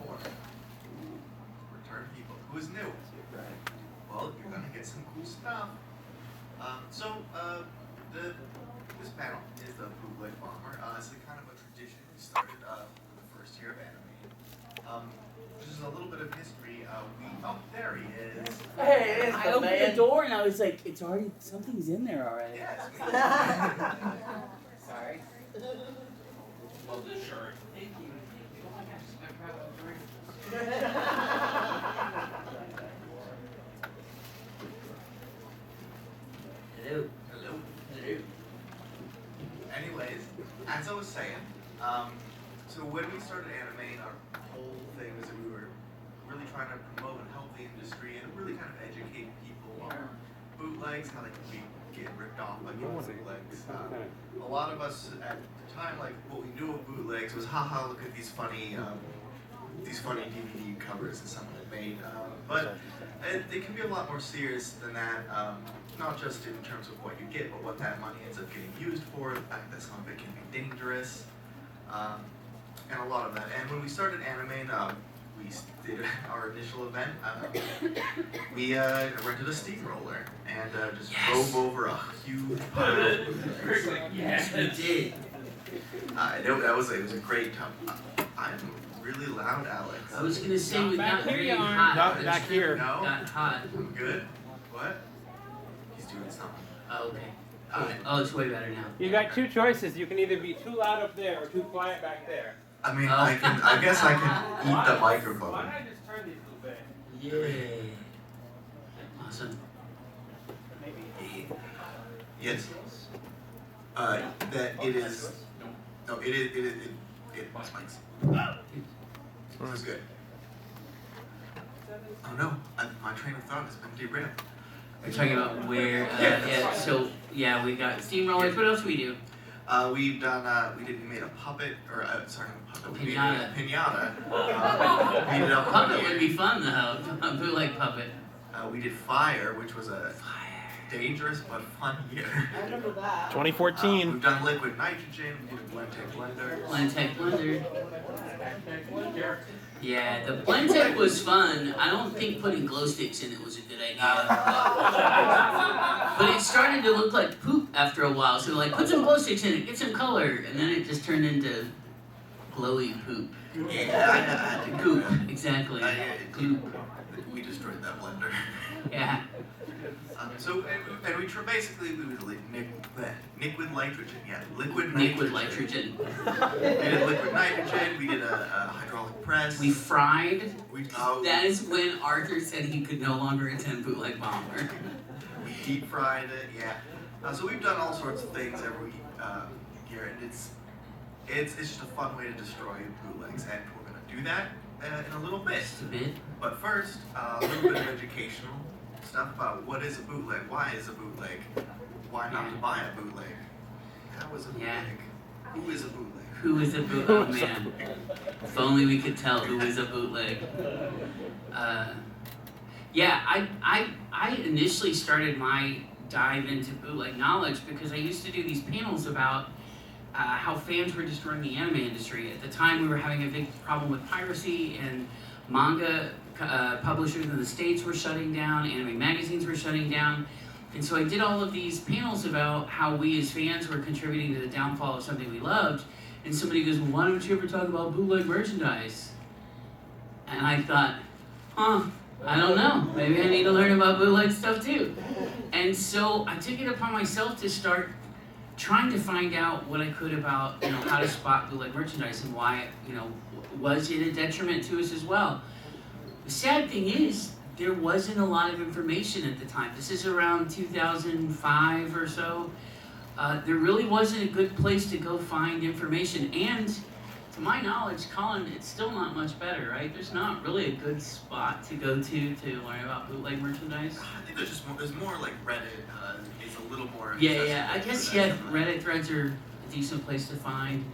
for? Return people. Who's new? Well, you're gonna get some cool stuff. This panel is the Bootleg Bomber. It's a kind of a tradition we started for the first year of Animaine. Just a little bit of history. There he is. Hey, it's I opened the door and I was like, it's already, something's in there already. Yeah, it's me. Sorry. Love this shirt. Thank you. Hello. Hello. Hello. Anyways, as I was saying, so when we started Animaine, our whole thing was that we were really trying to promote and help the industry and really kind of educate people on bootlegs, how they can get ripped off by bootlegs. A lot of us at the time, like what we knew of bootlegs was, haha, look at these funny DVD covers that someone had made. But it can be a lot more serious than that. Not just in terms of what you get, but what that money ends up getting used for, the fact that some of it can be dangerous, and a lot of that. And when we started Animaine, we did our initial event. We rented a steamroller and just drove over a huge pile of bootlegs. Yes, we did. It was a great time. I'm really loud, Alex. I was gonna say we got very you hot. Not back here. No? Got hot. I'm good. What? He's doing something. Oh, okay. Oh, it's way better now. You got two choices. You can either be too loud up there or too quiet back there. I mean, Oh. I guess I can eat the microphone. Why don't I just turn these a little bit? Yay. Awesome. Maybe. Yes. That it is. No, it spikes. This is good. Oh no, my train of thought has been derailed. We're talking about where, we got steamrollers. What else do we do? We made a puppet, or sorry, not a puppet. We made a Pinata. pinata. We did a Puppet would be fun though. A bootleg puppet. We did fire, which was a dangerous but fun year. I remember that. 2014. We've done liquid nitrogen. We did a Blendtec blender. Blendtec blender. Yeah, the Blendtec was fun. I don't think putting glow sticks in it was a good idea. But it started to look like poop after a while. So like, put some glow sticks in it, get some color, and then it just turned into glowy poop. Yeah, Goop, exactly. Goop. We destroyed that blender. Yeah. And we basically we would liquid nitrogen. Yeah, liquid Liquid nitrogen. nitrogen. We did liquid nitrogen. We did a hydraulic press. We fried. That is We when Arthur said he could no longer attend Bootleg Bomber. deep fried it. Yeah. So we've done all sorts of things every year, and it's just a fun way to destroy bootlegs, and we're gonna do that in a little bit. Just a bit. But first, a little bit of educational stuff about what is a bootleg, why is a bootleg, why not to buy a bootleg, how is a bootleg, who is a bootleg? Who is a bootleg? Oh man. If only we could tell who is a bootleg. I initially started my dive into bootleg knowledge because I used to do these panels about how fans were destroying the anime industry. At the time, we were having a big problem with piracy, and manga publishers in the States were shutting down, anime magazines were shutting down. And so I did all of these panels about how we as fans were contributing to the downfall of something we loved. And somebody goes, well, why don't you ever talk about bootleg merchandise? And I thought, I don't know. Maybe I need to learn about bootleg stuff too. And so I took it upon myself to start trying to find out what I could about, how to spot bootleg merchandise and why, was it a detriment to us as well. The sad thing is, there wasn't a lot of information at the time. This is around 2005 or so. There really wasn't a good place to go find information. And to my knowledge, Colin, it's still not much better, right? There's not really a good spot to go to learn about bootleg merchandise. I think there's more like Reddit is a little more. Yeah. I guess, Reddit threads are a decent place to find.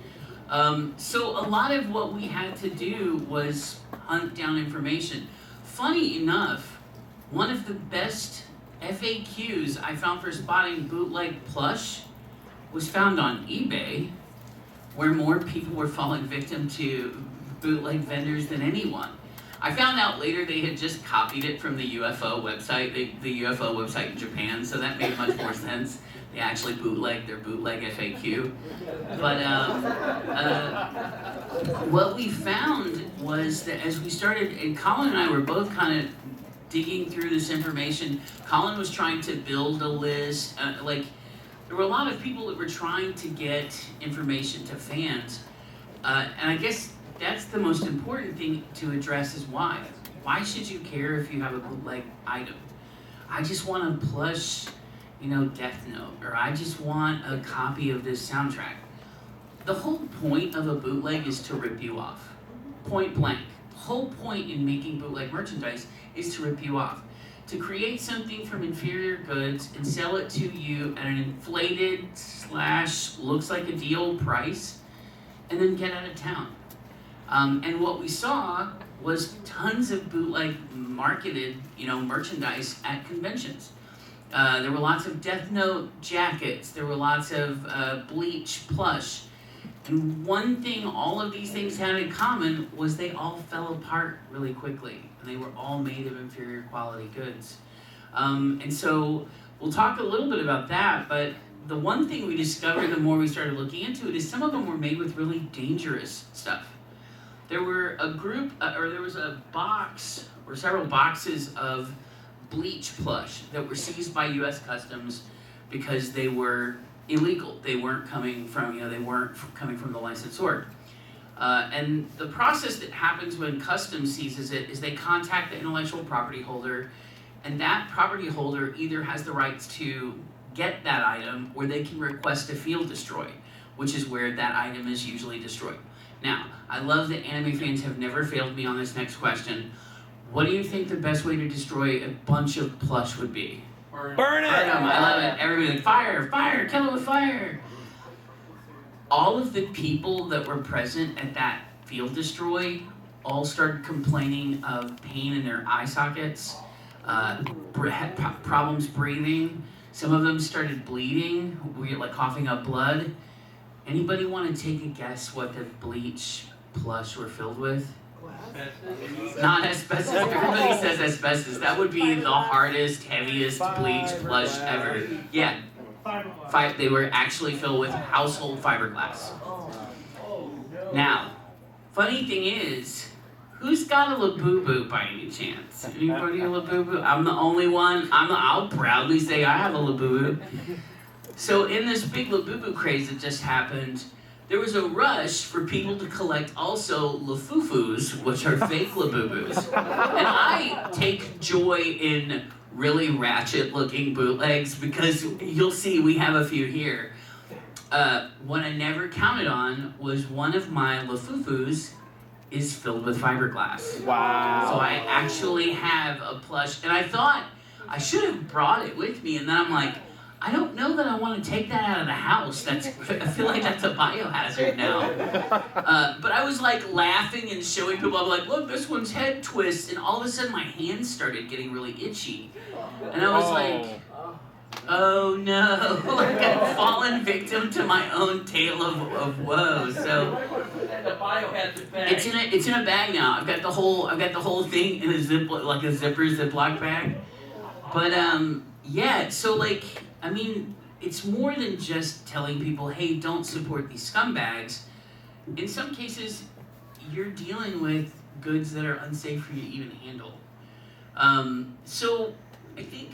So a lot of what we had to do was hunt down information. Funny enough, one of the best FAQs I found for spotting bootleg plush was found on eBay, where more people were falling victim to bootleg vendors than anyone. I found out later they had just copied it from the UFO website, the UFO website in Japan, so that made much more sense. They actually bootleg their bootleg FAQ. But what we found was that as we started, and Colin and I were both kind of digging through this information. Colin was trying to build a list. There were a lot of people that were trying to get information to fans. And I guess that's the most important thing to address is why. Why should you care if you have a bootleg item? I just want a plush, Death Note, or I just want a copy of this soundtrack. The whole point of a bootleg is to rip you off. Point blank. The whole point in making bootleg merchandise is to rip you off. To create something from inferior goods and sell it to you at an inflated / looks like a deal price, and then get out of town. And what we saw was tons of bootleg marketed, merchandise at conventions. There were lots of Death Note jackets. There were lots of Bleach plush. And one thing all of these things had in common was they all fell apart really quickly. And they were all made of inferior quality goods. And so we'll talk a little bit about that, but the one thing we discovered the more we started looking into it is some of them were made with really dangerous stuff. There were there was a box or several boxes of Bleach plush that were seized by U.S. Customs because they were illegal. They weren't coming from, the licensor. And the process that happens when Customs seizes it is they contact the intellectual property holder, and that property holder either has the rights to get that item or they can request a field destroy, which is where that item is usually destroyed. Now, I love that anime fans have never failed me on this next question. What do you think the best way to destroy a bunch of plush would be? Burn it! I love it. Everybody like, fire, kill it with fire. All of the people that were present at that field destroy all started complaining of pain in their eye sockets, had problems breathing. Some of them started bleeding, like coughing up blood. Anybody want to take a guess what the Bleach plush were filled with? Not asbestos. Everybody says asbestos. That would be the hardest, heaviest Bleach plush ever. Yeah. They were actually filled with household fiberglass. Now, funny thing is, who's got a Labubu by any chance? Anybody a Labubu? I'm the only one. I'll proudly say I have a Labubu. So in this big Labubu craze that just happened, there was a rush for people to collect also Lafufus, which are fake Labubus. And I take joy in really ratchet-looking bootlegs because you'll see we have a few here. What I never counted on was one of my Lafufus is filled with fiberglass. Wow. So I actually have a plush, and I thought I should have brought it with me, and then I'm like, I don't know that I want to take that out of the house. I feel like that's a biohazard now. But I was like laughing and showing people, I'm like, look, this one's head twists, and all of a sudden my hands started getting really itchy. And I was like, oh no, like I've fallen victim to my own tale of woe. So it's in a bag now. I've got the whole thing in a zipper Ziploc bag. But yeah, so like, I mean, it's more than just telling people, hey, don't support these scumbags. In some cases, you're dealing with goods that are unsafe for you to even handle. So I think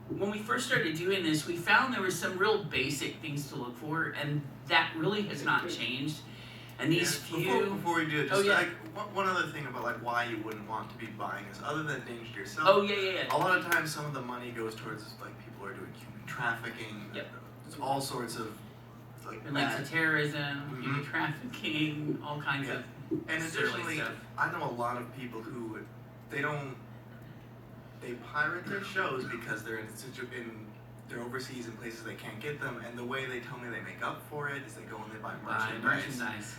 when we first started doing this, we found there were some real basic things to look for, and that really has not changed. And these Before we do it, just one other thing about like why you wouldn't want to be buying this, other than danger to yourself. Oh yeah. A lot of times, some of the money goes towards like people are doing human trafficking. Yep. There's all sorts of like It links to terrorism, human trafficking, all kinds of and additionally, stuff. I know a lot of people who they pirate their shows because they're they're overseas in places they can't get them, and the way they tell me they make up for it is they go and they buy merchandise.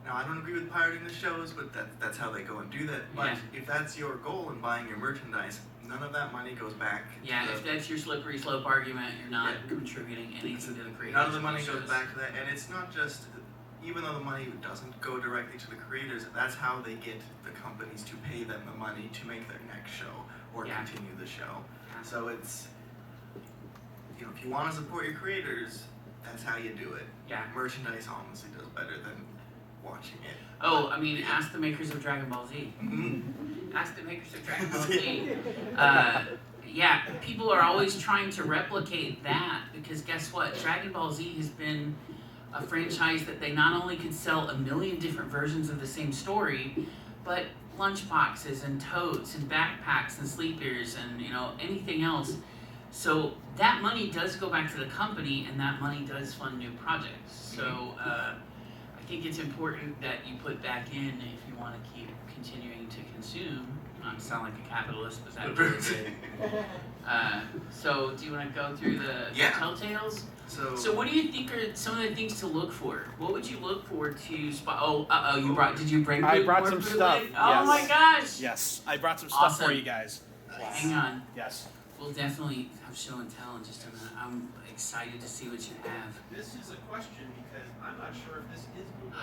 Now, I don't agree with pirating the shows, but that's how they go and do that. But if that's your goal in buying your merchandise, none of that money goes back. Yeah, if that's your slippery slope argument, you're not contributing anything to the creation. None of the money goes back to that, and it's not just, even though the money doesn't go directly to the creators, that's how they get the companies to pay them the money to make their next show or Yeah. continue the show. Yeah. So it's, you know, if you want to support your creators, that's how you do it. Yeah. Merchandise honestly does better than watching it. Oh, I mean, ask the makers of Dragon Ball Z. Mm-hmm. Ask the makers of Dragon Ball Z. Yeah, people are always trying to replicate that because guess what? Dragon Ball Z has been a franchise that they not only could sell a million different versions of the same story, but lunchboxes and totes and backpacks and sleepers and anything else. So that money does go back to the company, and that money does fund new projects. So I think it's important that you put back in if you want to keep continuing to consume. I sound like a capitalist, but that's really good. So do you want to go through the telltales? So what do you think are some of the things to look for? What would you look for to spot? Did you bring? I brought more some Bootleg? stuff. Oh Yes. my gosh! Yes, I brought some stuff Awesome. for you guys. Hang on. Yes. We'll definitely have show and tell in just a minute. I'm excited to see what you have. This is a question because I'm not sure if this is Bootleg.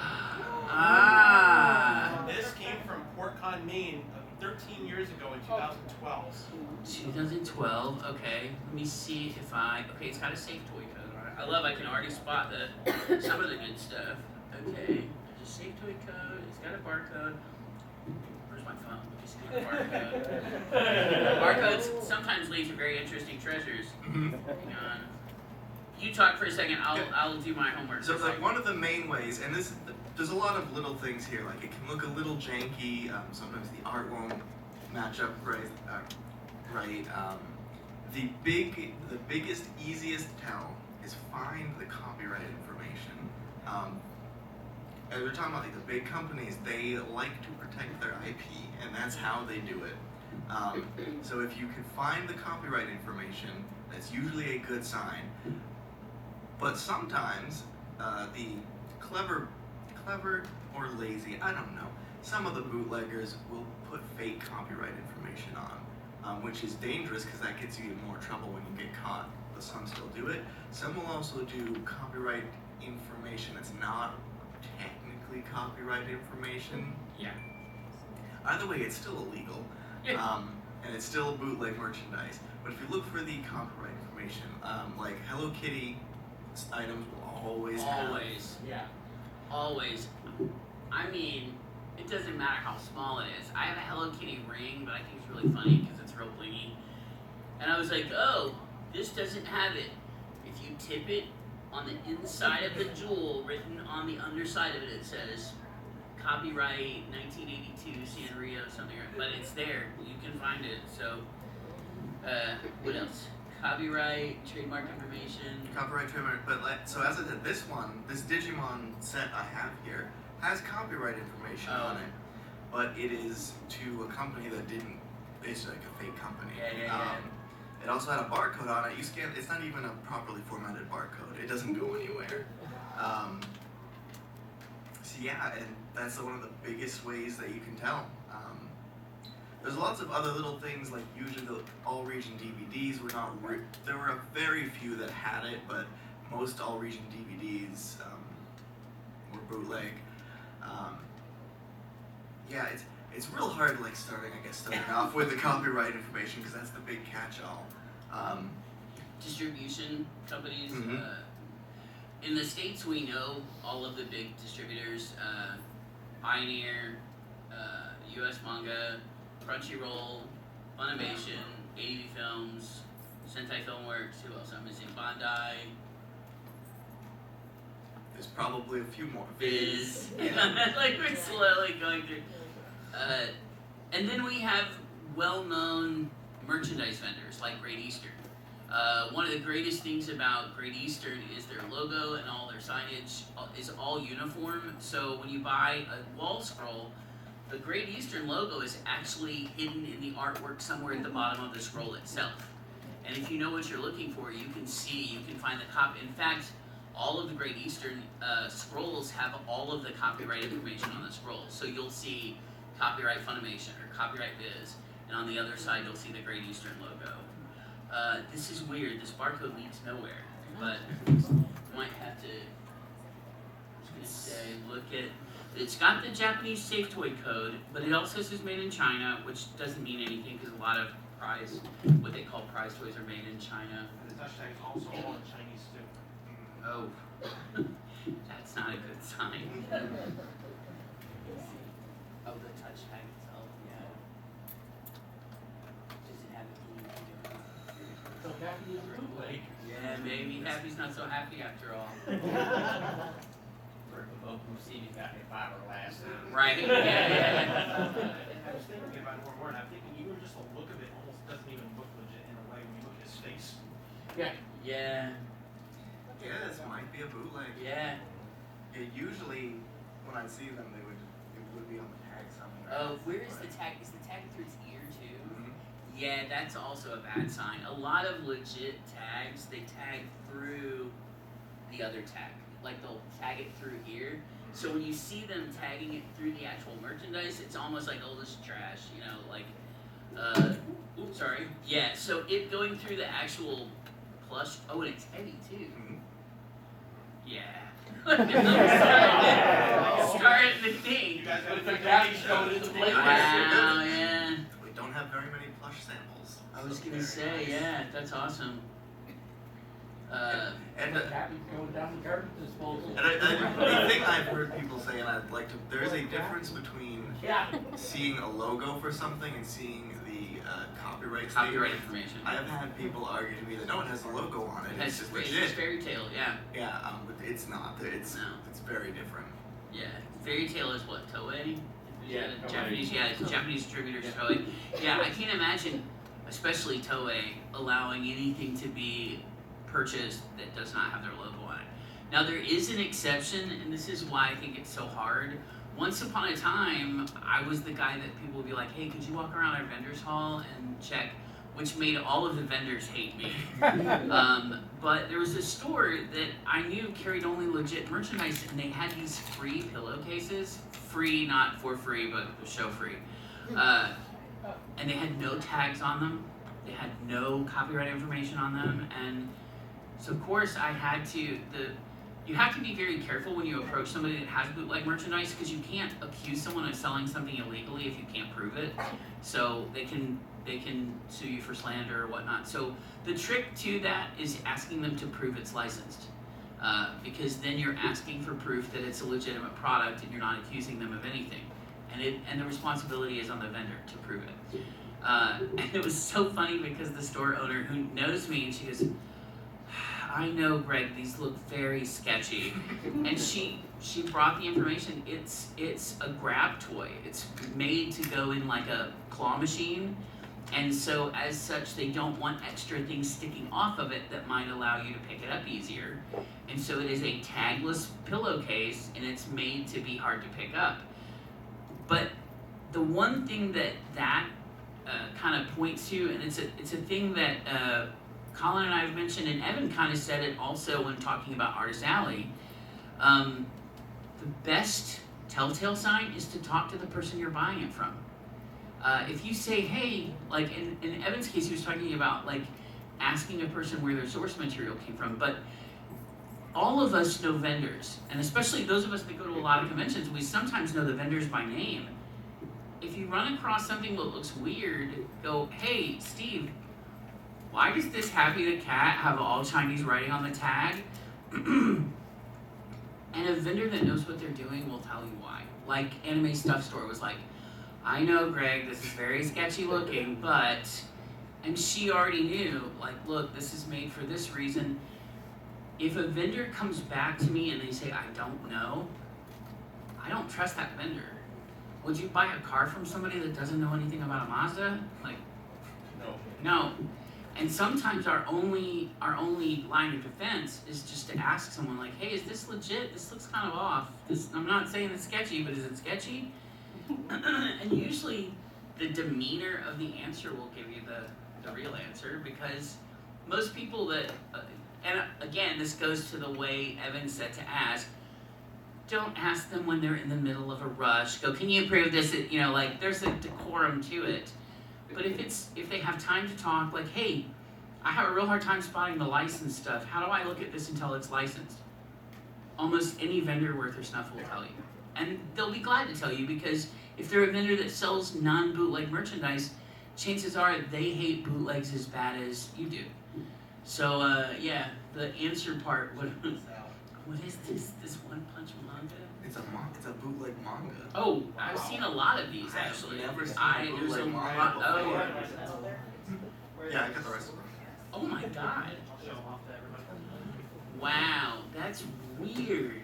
Ah. This came from PortCon, Maine, 13 years ago in 2012. 2012. Okay. Let me see if Okay, it's got a safe toy code on it. I can already spot some of the good stuff. Okay. There's a safe toy code. It's got a barcode. Where's my phone? Let me scan the barcode. Barcodes sometimes lead to very interesting treasures. Hang on. You talk for a second. I'll do my homework. So like one of the main ways, and there's a lot of little things here. Like it can look a little janky. Sometimes the art won't match up right. The biggest, easiest tell is find the copyright information. As we're talking about, like the big companies, they like to protect their IP, and that's how they do it. So if you can find the copyright information, that's usually a good sign. But sometimes the clever or lazy, I don't know, some of the bootleggers will put fake copyright information on, which is dangerous because that gets you in more trouble when you get caught. But some still do it. Some will also do copyright information that's not technically copyright information. Yeah. Either way, it's still illegal, and it's still bootleg merchandise. But if you look for the copyright information, like Hello Kitty items will always have. Always. I mean, it doesn't matter how small it is. I have a Hello Kitty ring, but I think it's really funny because it's real blingy. And I was like, oh, this doesn't have it. If you tip it on the inside of the jewel, written on the underside of it, it says copyright 1982 Sanrio something, but it's there. You can find it. So, what else? Copyright, trademark information. Copyright, trademark, but so as I said, this Digimon set I have here has copyright information on it, but it is to a company that didn't. It's like a fake company. Yeah. It also had a barcode on it. You scan. It's not even a properly formatted barcode. It doesn't go anywhere. So yeah, and that's one of the biggest ways that you can tell. There's lots of other little things, like usually the all-region DVDs were not. There were a very few that had it, but most all-region DVDs were bootleg. Yeah, it's real hard, like starting off with the copyright information because that's the big catch-all. Distribution companies. Mhm. In the States, we know all of the big distributors: Pioneer, U.S. Manga, Crunchyroll, Funimation, AV Films, Sentai Filmworks. Who else? I'm missing. Bandai. There's probably a few more. Viz. Yeah. Like we're slowly going through. And then we have well-known merchandise vendors like Great Eastern. One of the greatest things about Great Eastern is their logo and all their signage is all uniform. So when you buy a wall scroll, the Great Eastern logo is actually hidden in the artwork somewhere at the bottom of the scroll itself. And if you know what you're looking for, you can find the copy. In fact, all of the Great Eastern scrolls have all of the copyright information on the scroll. So you'll see copyright Funimation or copyright Viz, and on the other side you'll see the Great Eastern logo. This is weird. This barcode leads nowhere, but might have to. say, look at, it's got the Japanese safe toy code, but it also says made in China, which doesn't mean anything because a lot of what they call prize toys are made in China. And the touch tag's also all in Chinese too. Oh, that's not a good sign. Oh, the touch tag itself, yeah. Does it have a So Happy is bootleg. Yeah, maybe Happy's not so happy after all. receiving that if I were last. Right, yeah. And I was thinking about it more and I'm thinking even just the look of it almost doesn't even look legit in a way when you look at his face. Yeah. Yeah, Yeah, this might be a bootleg. yeah. Yeah, usually when I see them, it would be on the tag somewhere. Oh, where is the tag? Is the tag through its ear too? Mhm. Yeah, that's also a bad sign. A lot of legit tags, they tag through the other tag. Like they'll tag it through here. So when you see them tagging it through the actual merchandise, it's almost like, oh, this is trash, you know, like, oops, sorry. Yeah, so it going through the actual plush, oh, and it's heavy too. Mhm. Yeah. Starting to think. You guys got But to the package code is Wow, played. yeah. We don't have very many plush samples. I was so gonna very say, nice. yeah, that's awesome. And Happy going down the garbage disposal. the thing I've heard people say, and I'd like to, there is a difference between Yeah. seeing a logo for something and seeing the copyright Copyright statement. information. I have had people argue to me that no, it has a logo on it. It's just It's legit. just fairy tale, yeah. Yeah, but it's not. It's No. very different. Yeah. Fairy tale is what, Toei? Yeah, Toei. Japanese, yeah, it's a Japanese distributor, Toei. Yeah, I can't imagine, especially Toei, allowing anything to be purchased that does not have their logo on it. Now there is an exception, and this is why I think it's so hard. Once upon a time, I was the guy that people would be like, hey, could you walk around our vendors hall and check, which made all of the vendors hate me. But there was a store that I knew carried only legit merchandise, and they had these free pillowcases. Free, not for free, but show free. And they had no tags on them. They had no copyright information on them, and so of course I had to, you have to be very careful when you approach somebody that has bootleg merchandise because you can't accuse someone of selling something illegally if you can't prove it. So they can sue you for slander or whatnot. So the trick to that is asking them to prove it's licensed. Because then you're asking for proof that it's a legitimate product and you're not accusing them of anything. And the responsibility is on the vendor to prove it. And it was so funny because the store owner who knows me, and she goes, I know, Greg, these look very sketchy. And she brought the information. It's a grab toy. It's made to go in like a claw machine. And so as such, they don't want extra things sticking off of it that might allow you to pick it up easier. And so it is a tagless pillowcase, and it's made to be hard to pick up. But the one thing that kind of points to, and it's a thing that Colin and I have mentioned, and Evan kind of said it also when talking about Artist Alley. The best telltale sign is to talk to the person you're buying it from. If you say, hey, like in Evan's case, he was talking about like asking a person where their source material came from, but all of us know vendors, and especially those of us that go to a lot of conventions, we sometimes know the vendors by name. If you run across something that looks weird, go, hey, Steve, why does this Happy the Cat have all Chinese writing on the tag? And a vendor that knows what they're doing will tell you why. Like Anime Stuff Store was like, I know, Greg, this is very sketchy looking, but, and she already knew, like, look, this is made for this reason. If a vendor comes back to me and they say, I don't know, I don't trust that vendor. Would you buy a car from somebody that doesn't know anything about a Mazda? Like, no. And sometimes our only line of defense is just to ask someone like, hey, is this legit? This looks kind of off. I'm not saying it's sketchy, but is it sketchy? And usually the demeanor of the answer will give you the real answer, because most people that, and again, this goes to the way Evan said to ask, don't ask them when they're in the middle of a rush. Go, can you prove this? You know, like there's a decorum to it. But if they have time to talk, like, hey, I have a real hard time spotting the licensed stuff. How do I look at this until it's licensed? almost any vendor worth their snuff will tell you. And they'll be glad to tell you because if they're a vendor that sells non-bootleg merchandise, chances are they hate bootlegs as bad as you do. So, yeah, the answer part, what is this? This One Punch manga? It's a bootleg manga. Oh, I've seen a lot of these actually. I've never seen There's a bootleg manga lot. before. Oh, Yeah, I got the rest of them. oh my god. Show them off to everybody. Wow, that's weird.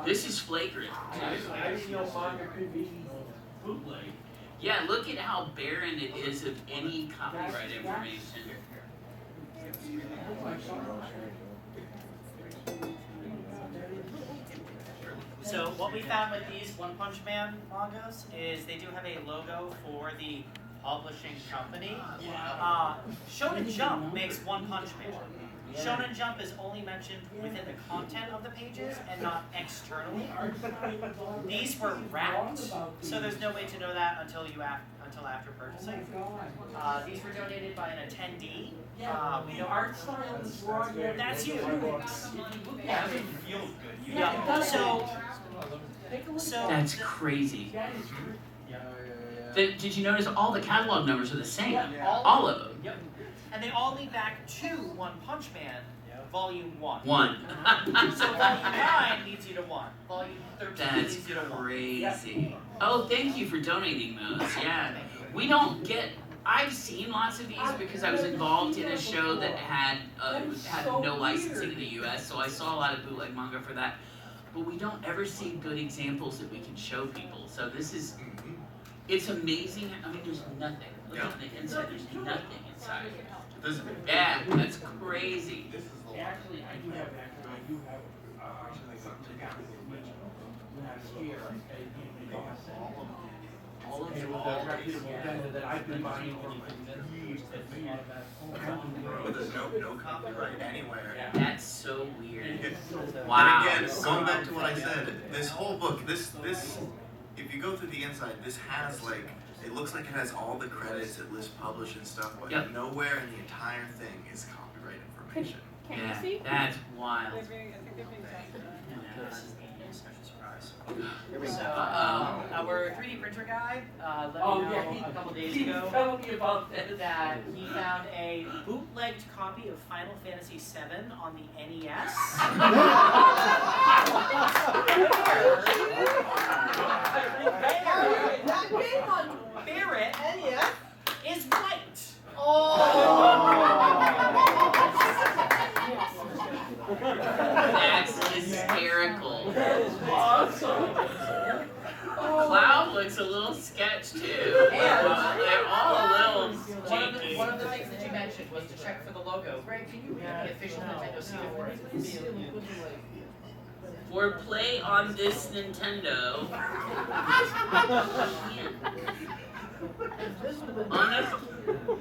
This is flagrant. I didn't know manga could be bootleg. Yeah, look at how barren it is of any copyright information. So what we found with these One Punch Man mangas is they do have a logo for the publishing company. Shonen Jump makes One Punch Man. Shonen Jump is only mentioned within the content of the pages and not externally. These were wrapped, so there's no way to know that until after purchasing. These were donated by an attendee. We know art style is wrong. that's you. Yeah, it feels good. Yeah. So That's crazy. That is Did you notice all the catalog numbers are the same? all All of them. Yep. And they all lead back to One Punch Man, Volume 1. One. So Volume 9 leads you to 1. Volume 13 That's leads you to 1. crazy. Oh, thank you for donating those. Yeah. We don't get. I've seen lots of these because I was involved in a show that had no licensing in the U.S., so I saw a lot of bootleg manga for that. But we don't ever see good examples that we can show people. So this is, it's amazing. I mean, there's nothing. Look at the inside. There's nothing inside. Yeah, that's crazy. Actually, I do have here All of and them. with a reputable vendor that I've been buying from for years. But there's no copyright anywhere. That's so weird. And Wow. again, going back to what I said, this whole book, this, if you go through the inside, this has like, it looks like it has all the credits, it lists published and stuff, but Yep. nowhere in the entire thing is copyright information. Can Yeah, you see? that's wild. They're being, I think they're being tagged. This is the special surprise. Here we So, go. our 3D printer guy let me Oh, know yeah, a couple days he was ago telling me about that. that he found a bootlegged copy of Final Fantasy VII on the NES. That big one. Barrett NES. is white. That's hysterical. That is awesome. Cloud looks a little sketch too. They're all a little janky. One of the things that you mentioned was to check for the logo. Greg, can you read the official Nintendo seal for me, please? For play on this Nintendo.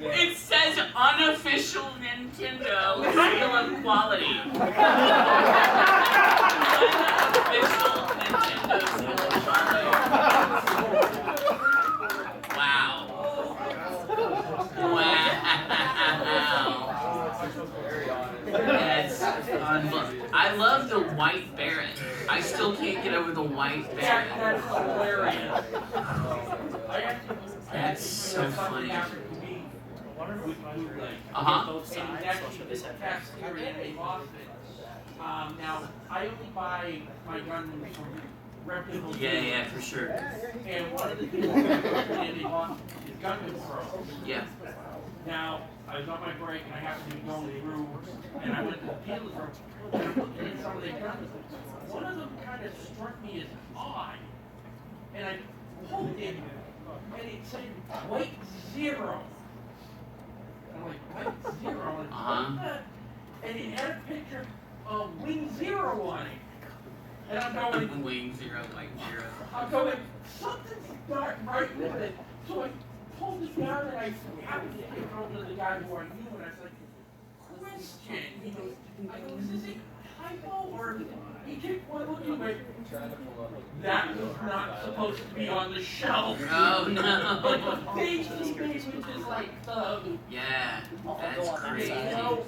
It says unofficial Nintendo seal of quality. Unofficial Nintendo seal of quality. Wow. That's unbelievable. I love the white Barrett. I still can't get over the white Barrett. That's hilarious. That's so funny. Both sides. Now, I only buy my guns from reputable. Yeah, for sure. And one of the things that they bought is Gun Control. Yeah. Now, I was on my break and I happened to be going through, and I went to the dealer's room, and I'm looking at some of their guns. One of them kind of struck me as odd, and I pulled it, and it said white zero. I'm like, white zero? And, what the? And it had a picture of Wing Zero on it. And I'm going, Wing zero, white zero. I'm going, something's not right with it. So I pulled it down and I happened to get over to the guy who I knew and I was like, question. He goes, I go, is this a typo or he took one look and went, that was not supposed to be on the shelf. Oh no. But the big thing which is like Yeah, that's you crazy. know,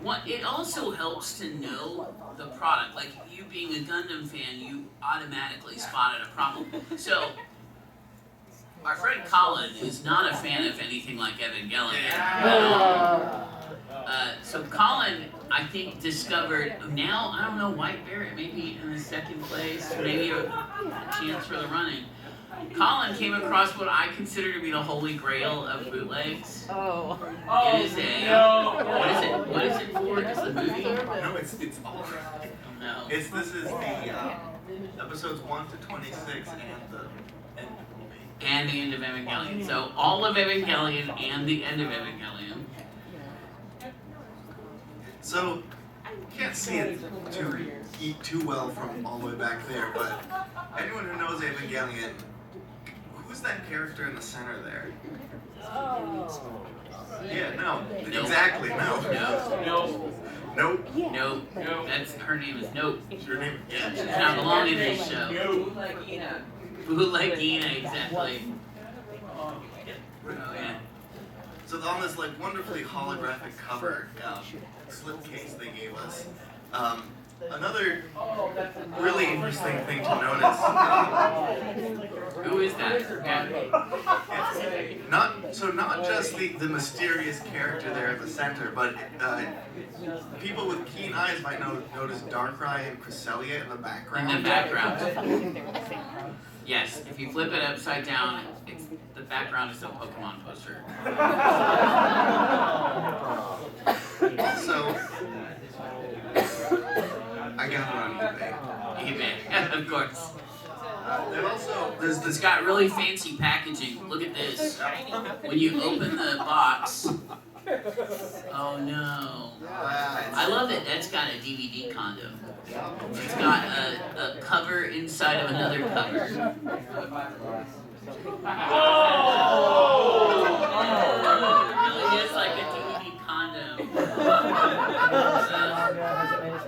It also helps to know the product. Like you being a Gundam fan, you automatically spotted a problem. So our friend Colin is not a fan of anything like Evangelion. So Colin, I think, discovered now, I don't know, White Barrett maybe in the second place, maybe a chance for the running. Colin came across what I consider to be the holy grail of bootlegs. Oh. It is a what is it for? Just the movie? No, it's all. Oh no. This is the episodes 1 to 26 and the end of the movie. And the end of Evangelion. So all of Evangelion and the end of Evangelion. So, can't see it too well from all the way back there, but anyone who knows Evangelion, who's that character in the center there? Yeah, no. Nope. Exactly, no. Nope. Nope. Nope. That's her name is Nope. Your name? Yeah, she does not belong in this show. Bootlegina. Bootlegina, exactly. Oh yeah. So on this like wonderfully holographic cover slipcase they gave us, another really interesting thing to notice. Who is that? Not just the mysterious character there at the center, but people with keen eyes might notice Darkrai and Cresselia in the background. In the background. Yes, if you flip it upside down, the background is a Pokemon poster. Also, I got it on eBay. eBay, of course. There's It's got really fancy packaging. Look at this. When you open the box, oh no. I love it. That's got a DVD condom. It's got a cover inside of another cover. Really is like a DVD condom.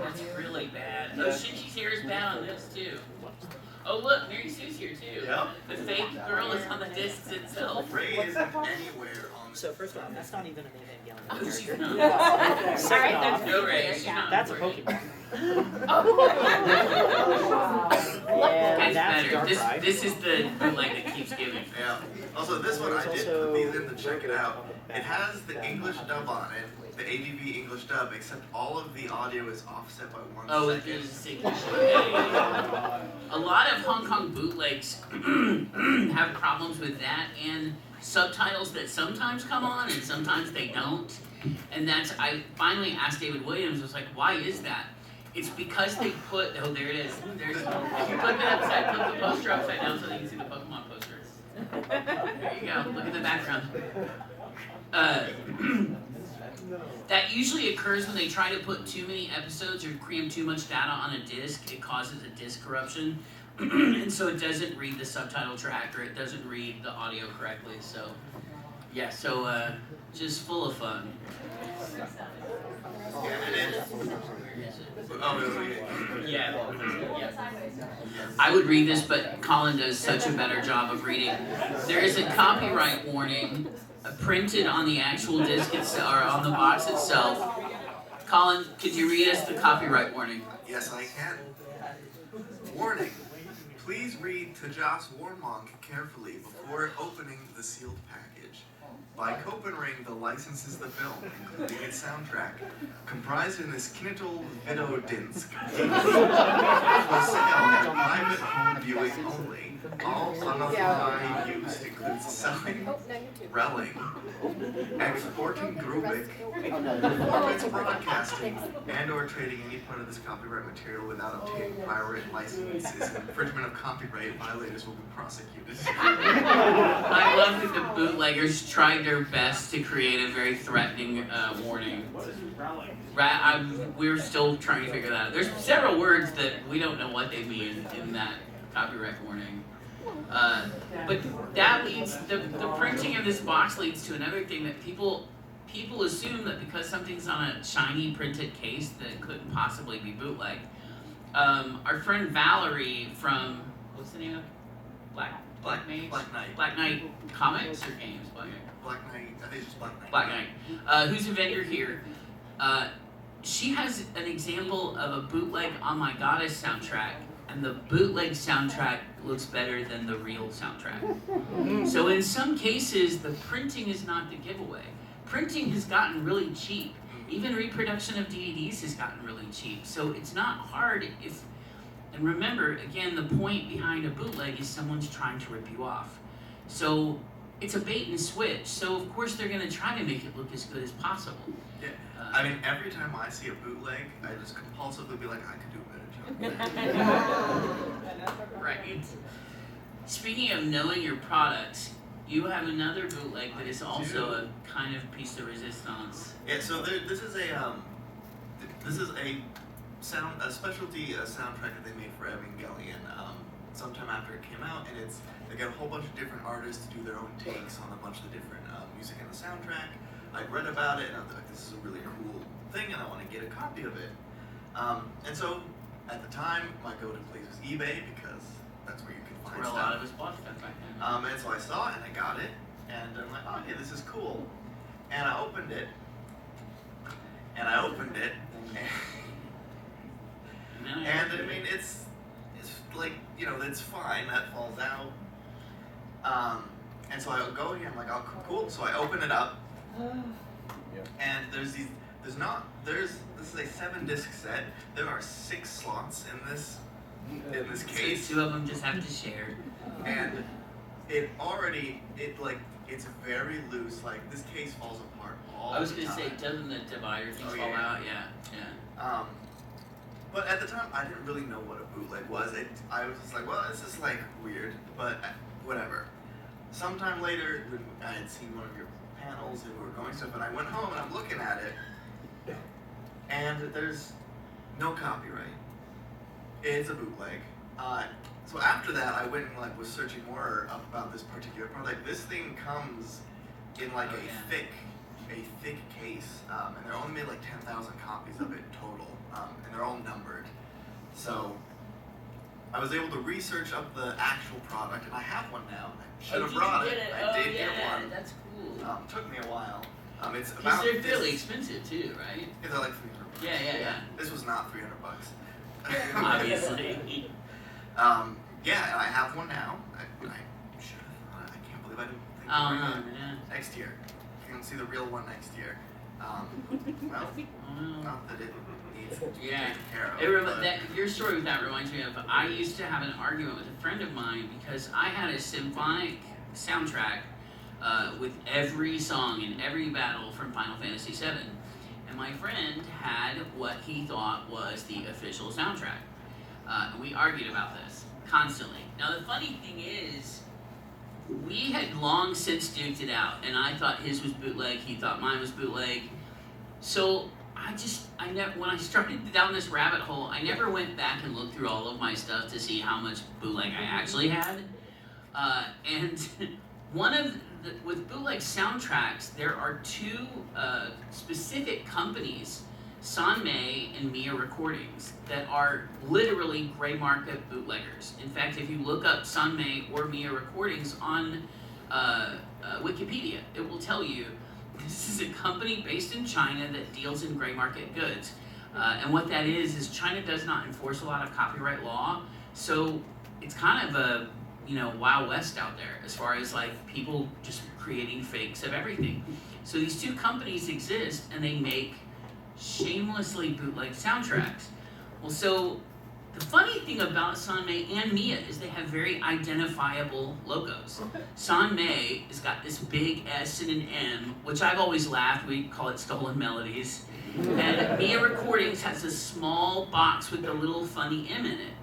That's really bad. Oh, Shinji's hair is bad on this too. Oh look, Mary Sue's here too. Yep. The fake girl is on the discs itself. Ray isn't anywhere on the So first off, that's not even an Evangelion Oh, she's character. not. Second off, No, Ray, she's not that's a important. Pokemon. That's And that's better. Darkrai. This is the bootleg that keeps giving. Yeah. Also, this one I did put these in to check it out. It has the English dub on it, the ADV English dub, except all of the audio is offset by 1 Oh, it second. is signature. A lot of Hong Kong bootlegs have problems with that and subtitles that sometimes come on and sometimes they don't. And I finally asked David Williams, I was like, why is that? It's because they put, oh there it is. If you flip the poster upside down so that you can see the Pokemon poster. There you go, look at the background. That usually occurs when they try to put too many episodes or cram too much data on a disc. It causes a disc corruption. And so it doesn't read the subtitle track or it doesn't read the audio correctly. So, yeah, so just full of fun. Yeah. I would read this, but Colin does such a better job of reading. There is a copyright warning printed on the actual disc itself, or on the box itself. Colin, could you read us the copyright warning? Yes, I can. Warning. Please read Tejas Warmonk carefully before opening the sealed package. By Copenhagen, the licenses the film, including its soundtrack, comprised in this Knitel Videodinsk. For sale at private home viewing only. All unauthorized use includes selling, relling, exporting Grubik, performance broadcasting, and or trading any part of this copyright material without obtaining prior written licenses. Infringement of copyright violators will be prosecuted. I love that the bootleggers tried their best to create a very threatening warning. What is rallying? We're still trying to figure that out. There's several words that we don't know what they mean in that copyright warning. But that leads, the printing of this box leads to another thing that people assume that because something's on a shiny printed case that it couldn't possibly be bootleg. Our friend Valerie from, what's the name of it? Black Knight Comics or games? Black Knight, I think it's just Black Knight. Black Knight, who's a vendor here, she has an example of a bootleg On My Goddess soundtrack, and the bootleg soundtrack looks better than the real soundtrack. So in some cases, the printing is not the giveaway. Printing has gotten really cheap. Even reproduction of DVDs has gotten really cheap. So it's not hard if, and remember, again, the point behind a bootleg is someone's trying to rip you off. So it's a bait and switch. So of course they're gonna try to make it look as good as possible. Yeah. I mean, every time I see a bootleg, I just compulsively be like, I could do a better job. Right. Speaking of knowing your products, you have another bootleg that is also a kind of piece de resistance. Yeah. So this is a specialty soundtrack that they made for Evangelion sometime after it came out, and they got a whole bunch of different artists to do their own takes on a bunch of the different music in the soundtrack. I read about it and I was like, this is a really cool thing, and I want to get a copy of it. And so at the time, my go-to place was eBay because that's where you can find Where a stuff. lot of us bought stuff back then. And so I saw it and I got it, and I'm like, oh yeah, this is cool. And I opened it, and I mean, it's like, you know, it's fine, that falls out. And so I go here, I'm like, oh, cool. So I open it up, and this is a 7-disc set. There are 6 slots in this case. So 2 of them just have to share. And it's very loose. Like, this case falls apart all the time. I was gonna say, doesn't the divider things fall out? Yeah. But at the time, I didn't really know what a bootleg was. I was just like, well, this is like weird, but whatever. Sometime later, I had seen one of your panels and we were going stuff, and I went home and I'm looking at it, and there's no copyright. It's a bootleg. So after that, I went and was searching more about this particular product. This thing comes in a thick case, and they're only made 10,000 copies of it total, and they're all numbered. So I was able to research up the actual product, and I have one now. I should have brought it. I did get one. That's cool. Took me a while. It's Because about they're fairly expensive too, right? Yeah, they're like $300. Yeah. This was not $300. Obviously. Yeah, and I have one now. I should have. I can't believe I didn't think to bring it Yeah. next year. You can see the real one next year. Well, not that it needs to be Yeah. taken care of. but- Your story with that reminds me of, I used to have an argument with a friend of mine because I had a symphonic soundtrack with every song in every battle from Final Fantasy VII. And my friend had what he thought was the official soundtrack. And we argued about this constantly. Now the funny thing is, we had long since duked it out, and I thought his was bootleg, he thought mine was bootleg. So I never, when I started down this rabbit hole, I never went back and looked through all of my stuff to see how much bootleg I actually had. And with bootleg soundtracks, there are 2 specific companies, Sanmei and Mia Recordings, that are literally gray market bootleggers. In fact, if you look up Sanmei or Mia Recordings on Wikipedia, it will tell you this is a company based in China that deals in gray market goods. And what that is China does not enforce a lot of copyright law, so it's kind of a Wild West out there as far as people just creating fakes of everything. So these 2 companies exist and they make shamelessly bootleg soundtracks. Well, so the funny thing about Sanmei and Mia is they have very identifiable logos. Sanmei has got this big S and an M, which I've always laughed, we call it Stolen Melodies. And Mia Recordings has a small box with a little funny M in it.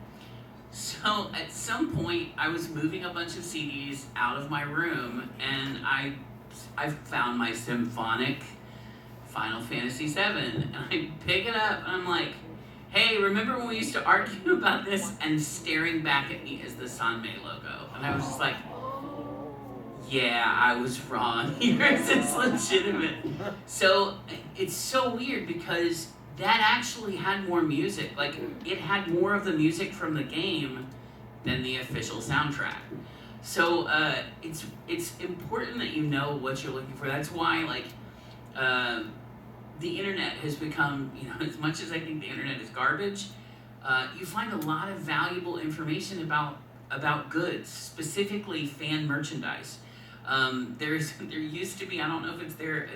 So at some point, I was moving a bunch of CDs out of my room, and I found my symphonic Final Fantasy VII, and I pick it up, and I'm like, hey, remember when we used to argue about this? And staring back at me is the Sanmei logo. And I was just like, yeah, I was wrong. Yours is legitimate. So it's so weird because that actually had more music. It had more of the music from the game than the official soundtrack. So it's important that you know what you're looking for. That's why the internet has become, you know, as much as I think the internet is garbage, you find a lot of valuable information about goods, specifically fan merchandise. There used to be, I don't know if it's there, it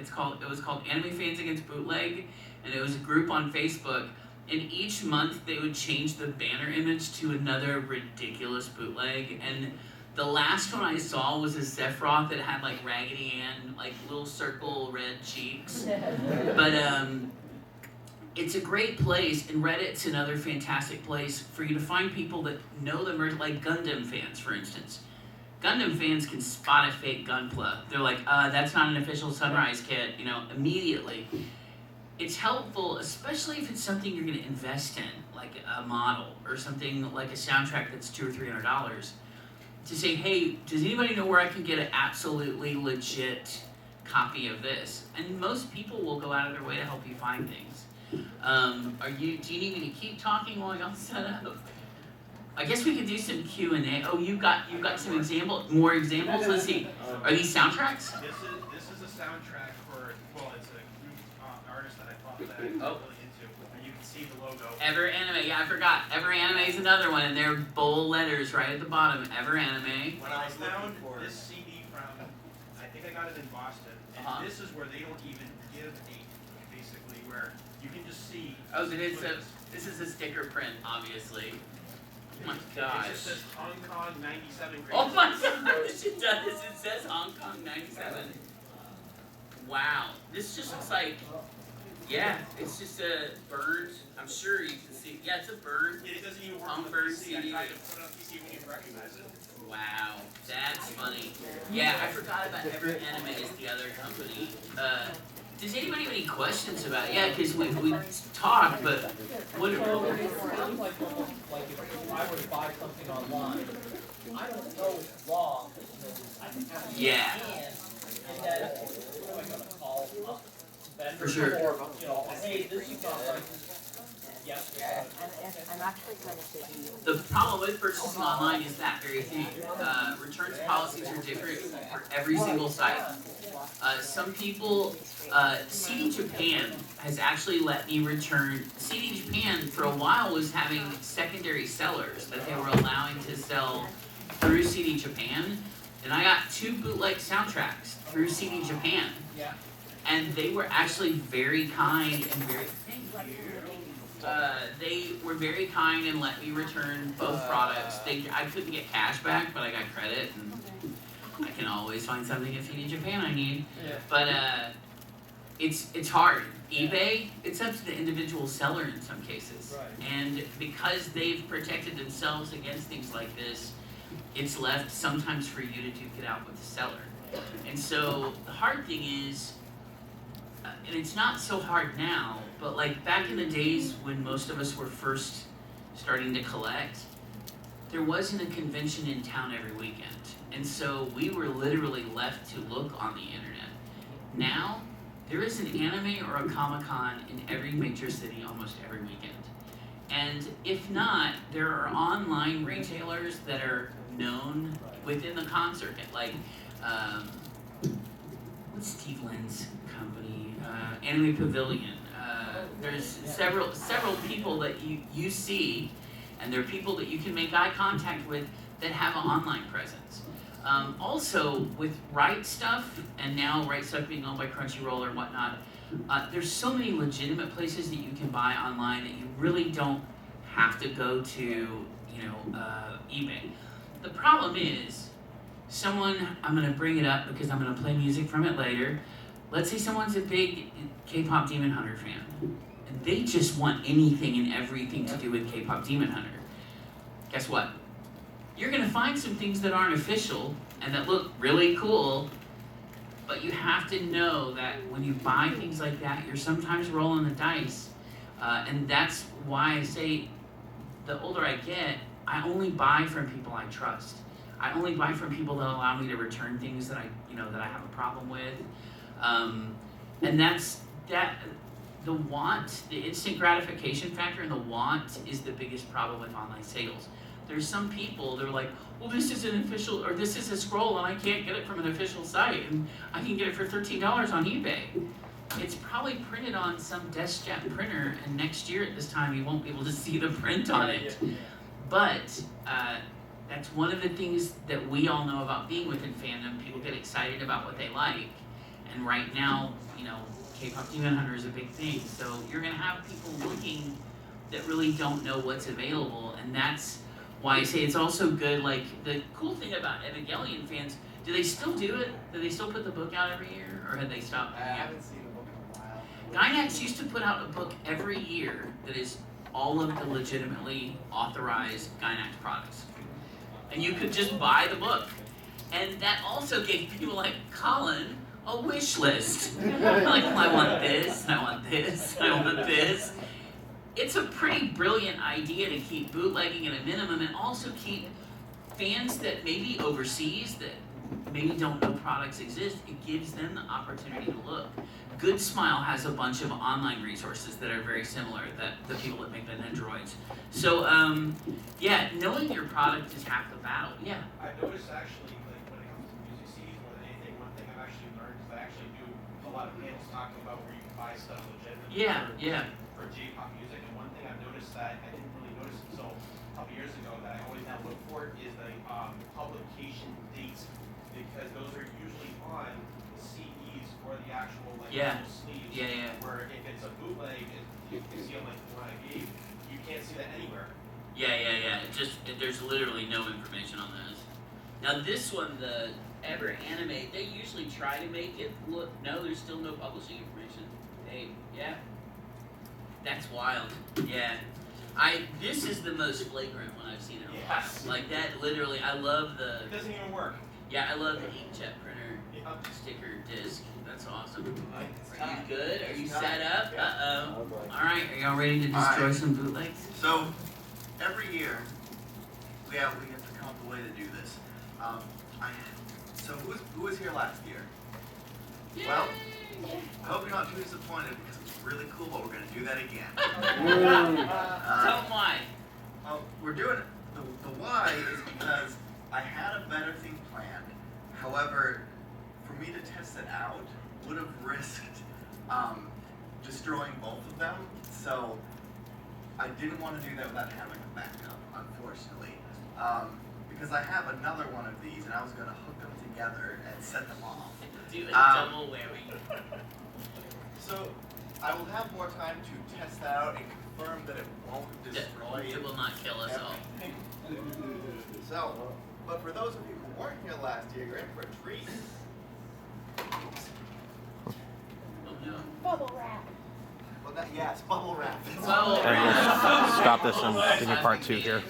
was called Anime Fans Against Bootleg, and it was a group on Facebook, and each month they would change the banner image to another ridiculous bootleg, and the last one I saw was a Sephiroth that had like Raggedy Ann, like little circle red cheeks. But it's a great place, and Reddit's another fantastic place for you to find people that know the merch, like Gundam fans, for instance. Gundam fans can spot a fake Gunpla. They're like, that's not an official Sunrise kit, you know, immediately. It's helpful, especially if it's something you're gonna invest in, like a model, or something like a soundtrack that's $200 or $300. To say, hey, does anybody know where I can get an absolutely legit copy of this? And most people will go out of their way to help you find things. Do you need me to keep talking while y'all set up? I guess we could do some Q&A. Oh, you got some more examples? Let's see. Are these soundtracks? This is a soundtrack for, well, it's a group artist that I thought that I'm really into. And you can see the logo. Ever Anime, yeah, I forgot. Ever Anime is another one, and they're bold letters right at the bottom. Ever Anime. When I found this CD from, I think I got it in Boston, and this is where they don't even give a, basically, where you can just see. Oh, so this is a sticker print, obviously. Oh my gosh. It just says Hong Kong 97 grade. Oh my gosh, it does. It says Hong Kong 97. Wow. This just looks like, yeah, it's just a bird. I'm sure you can see. Yeah, it's a bird. It doesn't even work on on bird the PC. CD. I tried to put it on PC, we didn't recognize it. Wow, that's funny. Yeah, I forgot about Ever Anime is the other company. Does anybody have any questions about it? Yeah, because we talked, but what? It sounds like almost like if I were to buy something online, I don't know it's wrong because I can have it Yeah. and that what am I gonna call up vendor For sure. or, you know, hey, this is not right. Yes. I'm actually going to give you. The problem with purchasing online is that very thing. Returns policies are different for every single site. Some people, CD Japan has actually let me return. CD Japan for a while was having secondary sellers that they were allowing to sell through CD Japan, and I got 2 bootleg soundtracks through CD Japan. Yeah. And they were actually very kind and very. They were very kind and let me return both products. I couldn't get cash back, but I got credit, and I can always find something at CD Japan I need. Yeah. But it's hard. eBay, it's up to the individual seller in some cases. Right. And because they've protected themselves against things like this, it's left sometimes for you to duke it out with the seller. And so the hard thing is, and it's not so hard now, but like back in the days when most of us were first starting to collect, there wasn't a convention in town every weekend. And so we were literally left to look on the internet. Now, there is an anime or a Comic-Con in every major city almost every weekend. And if not, there are online retailers that are known within the con circuit, like, what's Steve Lynn's company? Anime Pavilion. There's several people that you see, and they're people that you can make eye contact with that have an online presence. Also, with Right Stuff, and now Right Stuff being owned by Crunchyroll or whatnot, there's so many legitimate places that you can buy online that you really don't have to go to, eBay. The problem is, I'm gonna bring it up because I'm gonna play music from it later. Let's say someone's a big K-pop Demon Hunter fan, and they just want anything and everything to do with K-pop Demon Hunter. Guess what? You're gonna find some things that aren't official and that look really cool, but you have to know that when you buy things like that, you're sometimes rolling the dice, and that's why I say the older I get, I only buy from people I trust. I only buy from people that allow me to return things that I have a problem with, and that's the instant gratification factor and the want is the biggest problem with online sales. There's some people, they're like, well, this is an official, or this is a scroll and I can't get it from an official site, and I can get it for $13 on eBay. it's probably printed on some DeskJet printer, and next year at this time you won't be able to see the print on it. But that's one of the things that we all know about being within fandom. People get excited about what they like, and right now, you know, K-pop Demon Hunter is a big thing. So you're gonna have people looking that really don't know what's available, and that's why I say it's also good. Like, the cool thing about Evangelion fans, do they still do it? Do they still put the book out every year, or have they stopped? I haven't seen the book in a while. Gainax used to put out a book every year that is all of the legitimately authorized Gainax products. And you could just buy the book. And that also gave people like Colin a wish list. Like, I want this, I want this, I want this. It's a pretty brilliant idea to keep bootlegging at a minimum, and also keep fans that maybe overseas that maybe don't know products exist. It gives them the opportunity to look. Good Smile has a bunch of online resources that are very similar, that the people that make the Nendroids. So yeah, knowing your product is half the battle. Yeah. I've noticed actually, like when it comes to music CDs more than anything, one thing I've actually learned is I actually do a lot of panels talking about where you can buy stuff legitimately for J-pop music. And one thing I've noticed that I didn't really notice until a couple years ago that I always now look for is the publication dates, because those are usually on the CDs or the actual little sleeves. Where if it's a bootleg, you can see on like the one I gave, you can't see that anywhere. There's literally no information on those. Now this one, the Ever Animate, they usually try to make it look. No, there's still no publishing information. That's wild. This is the most flagrant one I've seen in a while. Like that, literally, I love the. It doesn't even work. Yeah, I love the inkjet printer sticker disc. That's awesome. Are you good? Are you set up? Alright, are y'all ready to destroy some bootlegs? So, every year, we have to come up with a way to do this. So who was here last year? Yay! Well, I hope you're not too disappointed, because it's really cool, but we're going to do that again. Tell them why. Well, we're doing it. The why is because I had a better thing planned. However, for me to test it out would have risked destroying both of them. So I didn't want to do that without having a backup, unfortunately. Because I have another one of these, and I was going to hook them together and set them off. Do a double whammy. So I will have more time to test that out and confirm that it won't destroy It will not kill us all. So, but for those of you who weren't here last year, you're in for a treat. Oh no. Bubble wrap. Well, yes, bubble wrap. Bubble wrap. Stop this and give me part 2 here.